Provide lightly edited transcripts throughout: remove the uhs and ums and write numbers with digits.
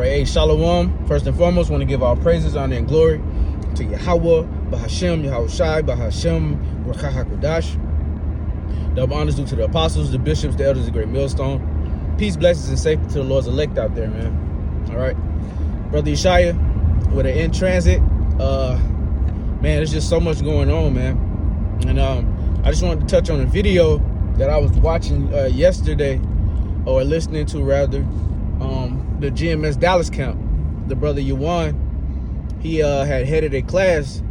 Hey, Shalom. First and foremost, want to give all praises, honor, and glory to Yahweh, Bahashem, Yahushai, Bahashem, Ruach HaKodesh. Double honors due to the apostles, the bishops, the elders, the great millstone. Peace, blessings, and safety to the Lord's elect out there, man. All right. Brother Yeshaya, with an in transit, man, there's just so much going on, man. And I just wanted to touch on a video that I was watching yesterday, or listening to rather, the GMS Dallas camp. The brother Yuan, he had headed a class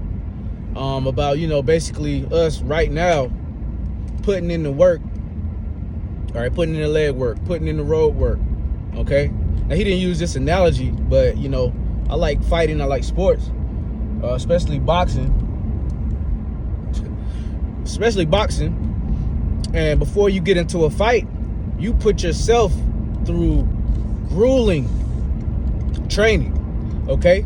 about, basically us right now putting in the work, all right, putting in the leg work, putting in the road work, okay? Now, he didn't use this analogy, but, I like fighting, I like sports, especially boxing. And before you get into a fight, you put yourself through grueling training, okay?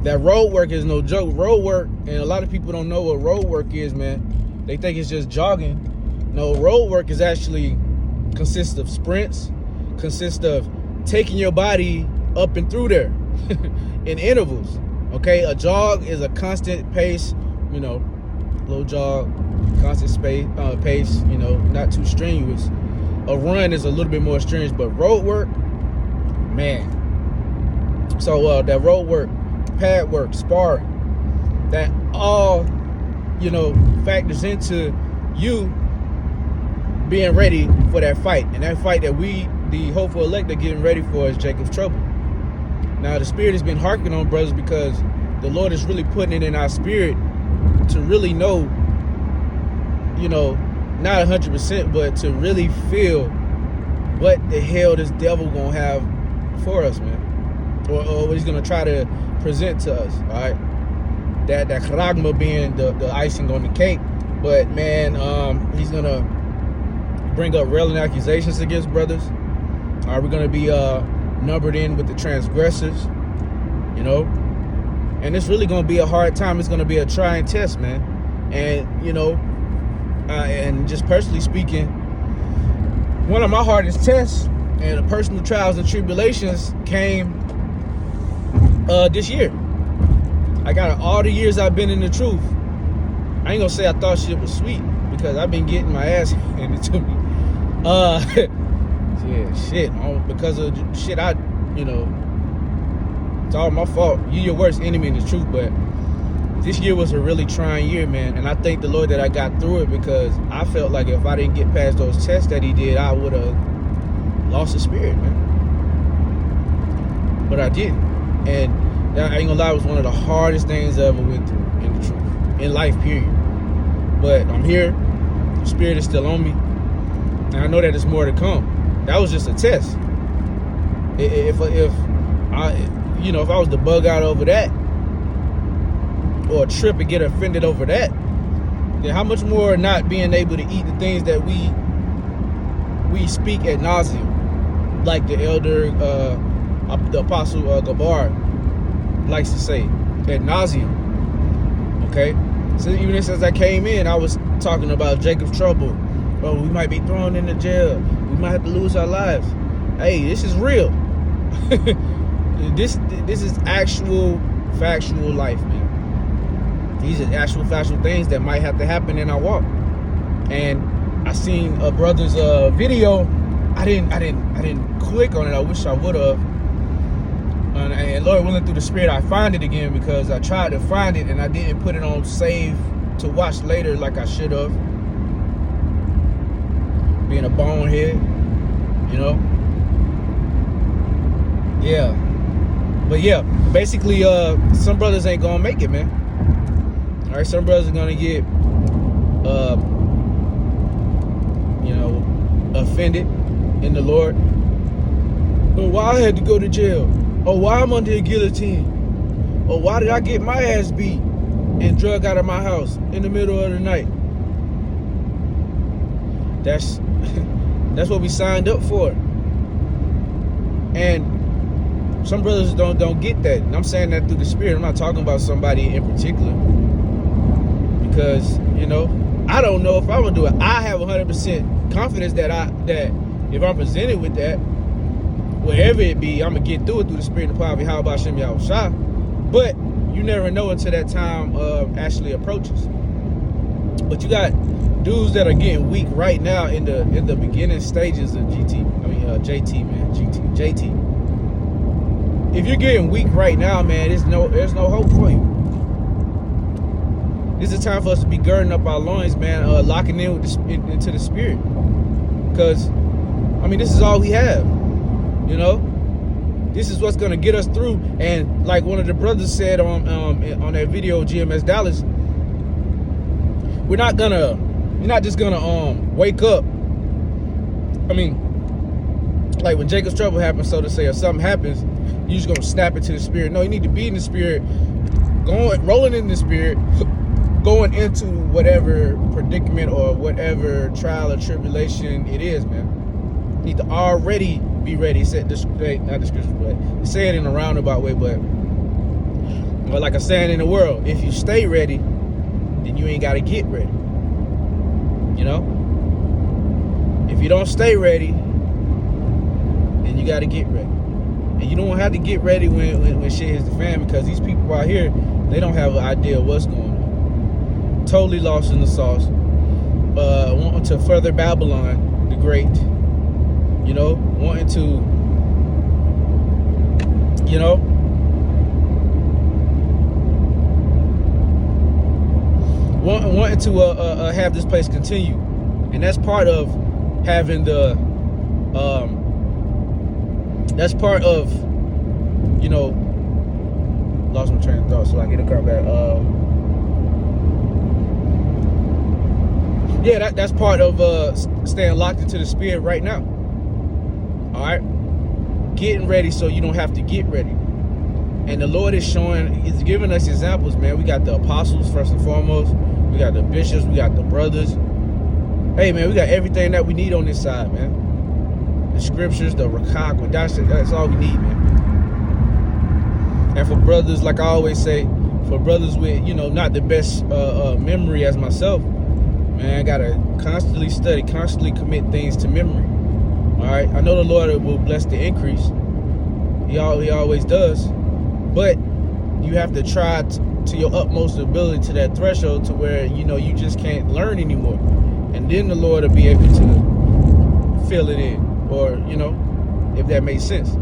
That road work is no joke. Road work, and a lot of people don't know what road work is, man. They think it's just jogging. No, road work is actually consists of sprints, consists of taking your body up and through there in intervals, okay? A jog is a constant pace, little jog, constant pace, not too strenuous. A run is a little bit more strenuous, but road work, man. So that road work, pad work, sparring, that all, factors into you being ready for that fight. And that fight that we, the hopeful elect, are getting ready for is Jacob's trouble. Now, the Spirit has been harking on brothers because the Lord is really putting it in our spirit to really know, not 100%, but to really feel what the hell this devil gonna have for us, man. Or what he's gonna try to present to us, all right? That charagma being the icing on the cake. But, man, he's gonna bring up railing accusations against brothers. All right, we're gonna be numbered in with the transgressors, and it's really gonna be a hard time. It's gonna be a trying test, man. And and just personally speaking, one of my hardest tests and the personal trials and tribulations came this year. I got all the years I've been in the truth. I ain't gonna say I thought shit was sweet, because I've been getting my ass handed to me. Because of shit it's all my fault. You're your worst enemy in the truth. But this year was a really trying year, man. And I thank the Lord that I got through it, because I felt like if I didn't get past those tests that he did, I would have lost the spirit, man. But I didn't. And I ain't gonna lie, it was one of the hardest things I ever went through in the truth, in life, period. But I'm here. The spirit is still on me. And I know that there's more to come. That was just a test. If I was to bug out over that, or trip and get offended over that, then how much more not being able to eat the things that we speak ad nauseum, like the elder, the apostle Gabar likes to say, ad nauseum. Okay, so even since I came in, I was talking about Jacob's trouble. Oh, we might be thrown into jail. We might have to lose our lives. Hey, this is real. This is actual factual life, man. These are actual factual things that might have to happen in our walk. And I seen a brother's video. I didn't click on it. I wish I would have. And Lord willing, through the Spirit, I find it again, because I tried to find it and I didn't put it on save to watch later like I should have. Being a bonehead, Yeah. But yeah, basically, some brothers ain't gonna make it, man. All right, some brothers are gonna get, offended in the Lord. Oh, why I had to go to jail? Oh, why I'm under a guillotine? Oh, why did I get my ass beat and drug out of my house in the middle of the night? That's what we signed up for. And some brothers don't get that. And I'm saying that through the Spirit. I'm not talking about somebody in particular. Because, I don't know if I'm gonna do it. I have 100% confidence that if I'm presented with that, well, whatever it be, I'm gonna get through it through the spirit and power of Yahweh Hashem Yahushua. But you never know until that time actually approaches. But you got dudes that are getting weak right now in the beginning stages of JT, man. JT. If you're getting weak right now, man, there's no hope for you. This is time for us to be girding up our loins, man, locking in with into the spirit. Because, I mean, this is all we have, you know? This is what's going to get us through. And like one of the brothers said on that video, GMS Dallas, you're not just going to wake up. I mean, like when Jacob's trouble happens, so to say, or something happens, you're just going to snap into the spirit. No, you need to be in the spirit, rolling in the spirit, going into whatever predicament or whatever trial or tribulation it is, man. You need to already be ready. Not the scripture, but say it in a roundabout way, but like I'm saying in the world, if you stay ready, then you ain't got to get ready. You know? If you don't stay ready, then you got to get ready. And you don't have to get ready when shit hits the fan, because these people out here, they don't have an idea of what's going on. Totally lost in the sauce. Wanting to further Babylon the Great. You know, wanting to, you know, wanting to have this place continue, and that's part of having the, that's part of, you know, lost my train of thought, so I get to come back. Yeah, that's part of staying locked into the spirit right now. All right, getting ready so you don't have to get ready. And the Lord is giving us examples, man. We got the apostles first and foremost. We got the bishops. We got the brothers. Hey, man, we got everything that we need on this side, man. The scriptures, the rakak, that's all we need, man. And for brothers, like I always say, for brothers with, you know, not the best memory as myself, man, I gotta constantly study, constantly commit things to memory. All right, I know the Lord will bless the increase. He always does, but you have to try to your utmost ability to that threshold to where, you know, you just can't learn anymore, and then the Lord will be able to fill it in, or, you know, if that makes sense.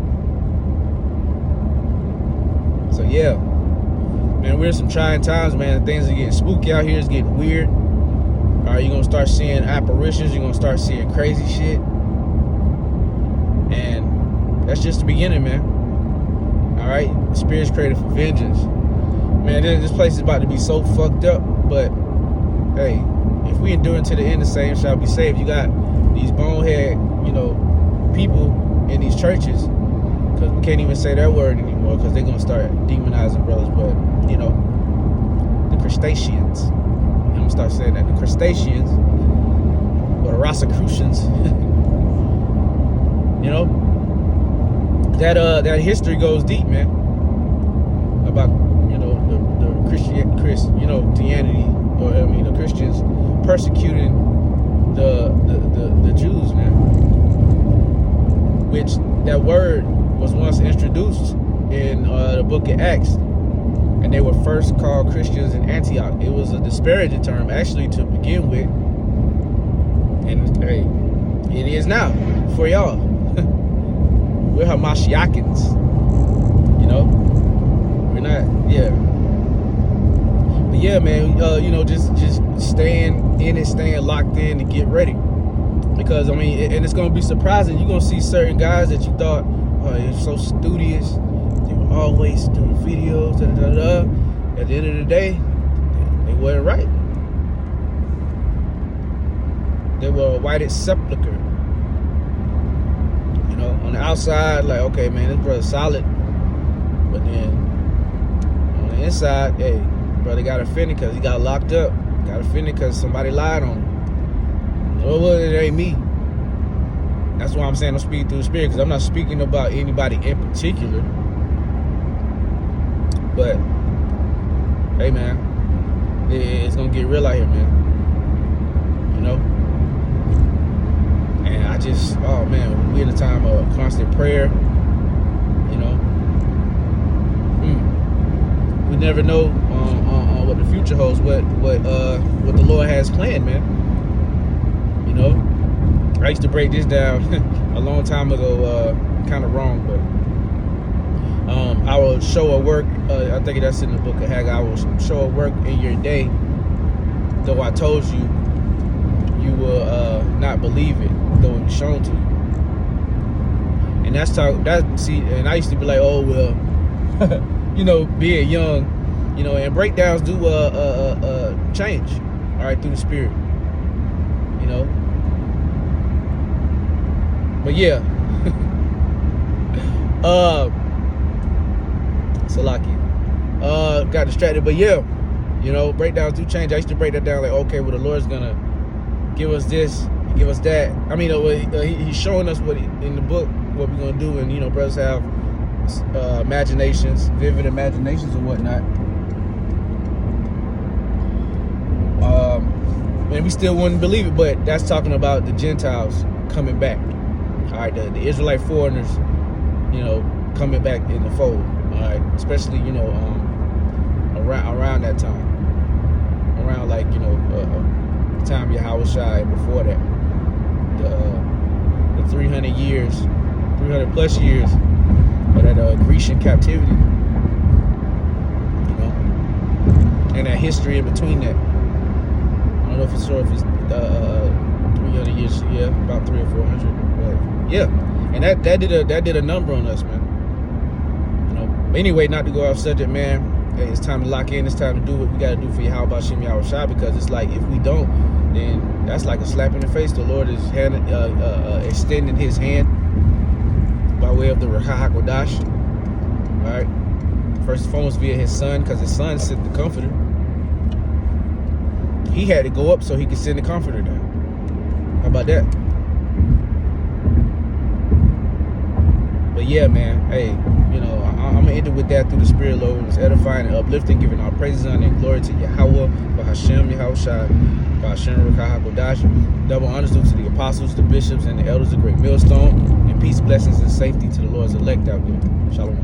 So yeah, man, we're in some trying times, man. Things are getting spooky out here. It's getting weird. All right, you're gonna start seeing apparitions. You're gonna start seeing crazy shit. And that's just the beginning, man. All right, the spirit's created for vengeance, man. This place is about to be so fucked up, but hey, if we endure to the end, the same shall be saved. You got these bonehead, you know, people in these churches, because we can't even say that word anymore, because they're gonna start demonizing brothers. But you know, the crustaceans, I'm gonna start saying that, the crustaceans or the Rosicrucians. You know, that history goes deep, man. About, you know, the Christianity, or I mean the Christians persecuting the Jews, man. Which that word was once introduced in the book of Acts, and they were first called Christians in Antioch. It was a disparaging term actually to begin with, and hey, it is now for y'all. We're Hamashiachans, you know. We're not, yeah. But yeah, man, you know, just staying in it, staying locked in to get ready. Because, I mean, and it's going to be surprising. You're going to see certain guys that you thought, oh, they're so studious. They were always doing videos, da-da-da-da. At the end of the day, they weren't right. They were a whited sepulcher. You know, on the outside, like, okay, man, this brother's solid. But then, on the inside, hey, brother got offended because he got locked up. Got offended because somebody lied on him. Well, it ain't me. That's why I'm saying I'm speaking through the spirit, because I'm not speaking about anybody in particular. But, hey, man, it's going to get real out here, man. You know? And I just, oh man, we're in a time of constant prayer, we never know what the future holds, what the Lord has planned, man. You know, I used to break this down a long time ago, kind of wrong, but I will show a work. I think that's in the book of Haggai. I will show a work in your day, though I told you, you will not believe it, though it was shown to you. And and I used to be like, oh well, you know, being young, you know, and breakdowns do change, all right, through the Spirit, you know. But yeah, Salaki, got distracted. But yeah, you know, breakdowns do change. I used to break that down like, okay, well, the Lord's gonna give us this, give us that. I mean, he's showing us what in the book what we're gonna do, and you know, brothers have imaginations, vivid imaginations and whatnot. And we still wouldn't believe it, but that's talking about the Gentiles coming back. All right, the Israelite foreigners, you know, coming back in the fold. All right, especially, you know, around that time, around like, you know, the time Yahushua and before that, the 300 years, 300 plus years of that Grecian captivity, you know, and that history in between that. I don't know if it's sure if it's 300 years, yeah, about 300 or 400, but yeah, and that did a number on us, man. You know, but anyway, not to go off subject, man. Hey, it's time to lock in. It's time to do what we got to do for Yahweh Shem Yahushua, because it's like if we don't, then that's like a slap in the face. The Lord is extending His hand by way of the Ruach HaKodesh. All right, first and foremost via His Son, because His Son sent the Comforter. He had to go up so He could send the Comforter down. How about that? But yeah, man, hey, you know, I'm gonna end it with that through the Spirit, Lord. It was edifying and uplifting, giving all praises, honor, and glory to Yahweh, Bahashem, Yahushua, Bahashem, Ruach HaKodesh. Double honors due to the apostles, the bishops, and the elders of Great Millstone, and peace, blessings, and safety to the Lord's elect out there. Shalom.